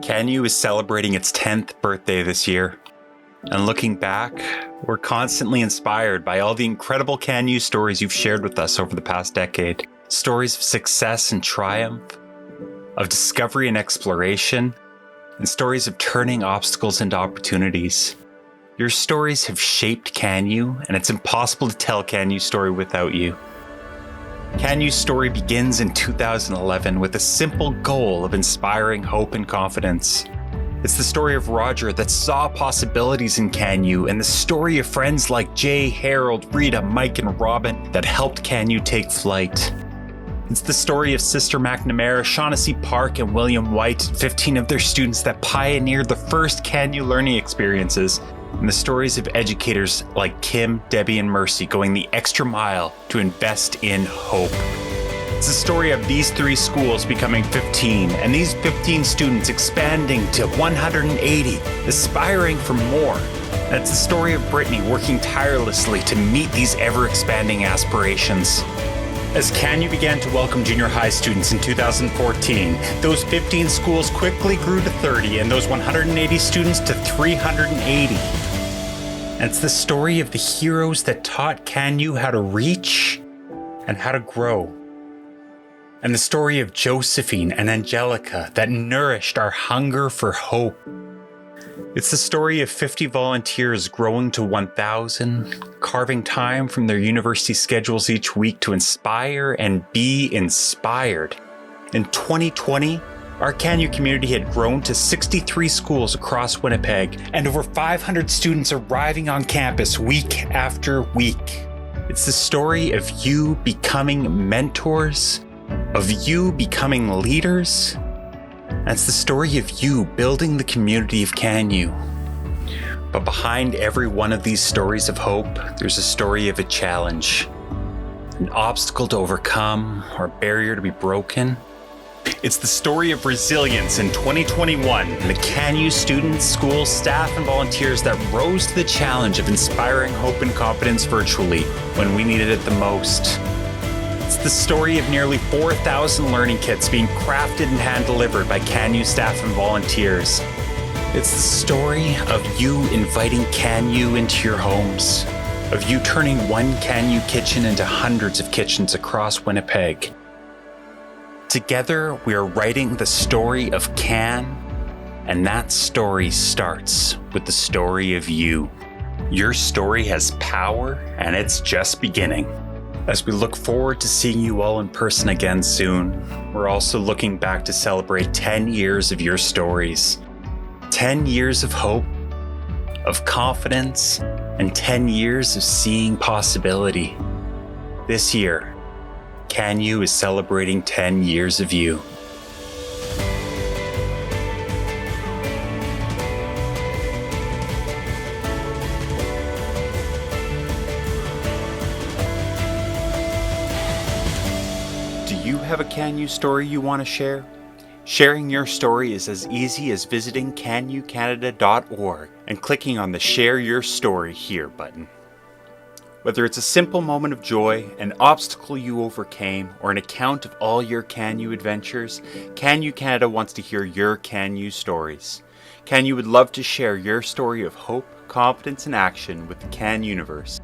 CanU is celebrating its 10th birthday this year. And looking back, we're constantly inspired by all the incredible CanU stories you've shared with us over the past decade. Stories of success and triumph, of discovery and exploration, and stories of turning obstacles into opportunities. Your stories have shaped CanU, and it's impossible to tell CanU's story without you. CanU's story begins in 2011 with a simple goal of inspiring hope and confidence. It's the story of Roger that saw possibilities in CanU, and the story of friends like Jay, Harold, Rita, Mike, and Robin that helped CanU take flight. It's the story of Sister McNamara, Shaughnessy Park, and William White, 15 of their students that pioneered the first CanU learning experiences, and the stories of educators like Kim, Debbie, and Mercy going the extra mile to invest in hope. It's the story of these 3 schools becoming 15, and these 15 students expanding to 180, aspiring for more. And it's the story of Brittany working tirelessly to meet these ever-expanding aspirations. As CanU began to welcome junior high students in 2014, those 15 schools quickly grew to 30, and those 180 students to 380. And it's the story of the heroes that taught CanU how to reach and how to grow. And the story of Josephine and Angelica that nourished our hunger for hope. It's the story of 50 volunteers growing to 1,000, carving time from their university schedules each week to inspire and be inspired. In 2020, our CanU community had grown to 63 schools across Winnipeg, and over 500 students arriving on campus week after week. It's the story of you becoming mentors, of you becoming leaders. That's the story of you building the community of CanU. But behind every one of these stories of hope, there's a story of a challenge, an obstacle to overcome, or a barrier to be broken. It's the story of resilience in 2021, and the CanU students, schools, staff, and volunteers that rose to the challenge of inspiring hope and confidence virtually when we needed it the most. It's the story of nearly 4,000 learning kits being crafted and hand-delivered by CanU staff and volunteers. It's the story of you inviting CanU into your homes, of you turning one CanU kitchen into hundreds of kitchens across Winnipeg. Together, we are writing the story of Can, and that story starts with the story of you. Your story has power, and it's just beginning. As we look forward to seeing you all in person again soon, we're also looking back to celebrate 10 years of your stories. 10 years of hope, of confidence, and 10 years of seeing possibility. This year, CanU is celebrating 10 years of you. Do you have a CanU story you want to share? Sharing your story is as easy as visiting canucanada.org and clicking on the Share Your Story Here button. Whether it's a simple moment of joy, an obstacle you overcame, or an account of all your CanU adventures, CanU Canada wants to hear your CanU stories. CanU would love to share your story of hope, confidence, and action with the Can universe.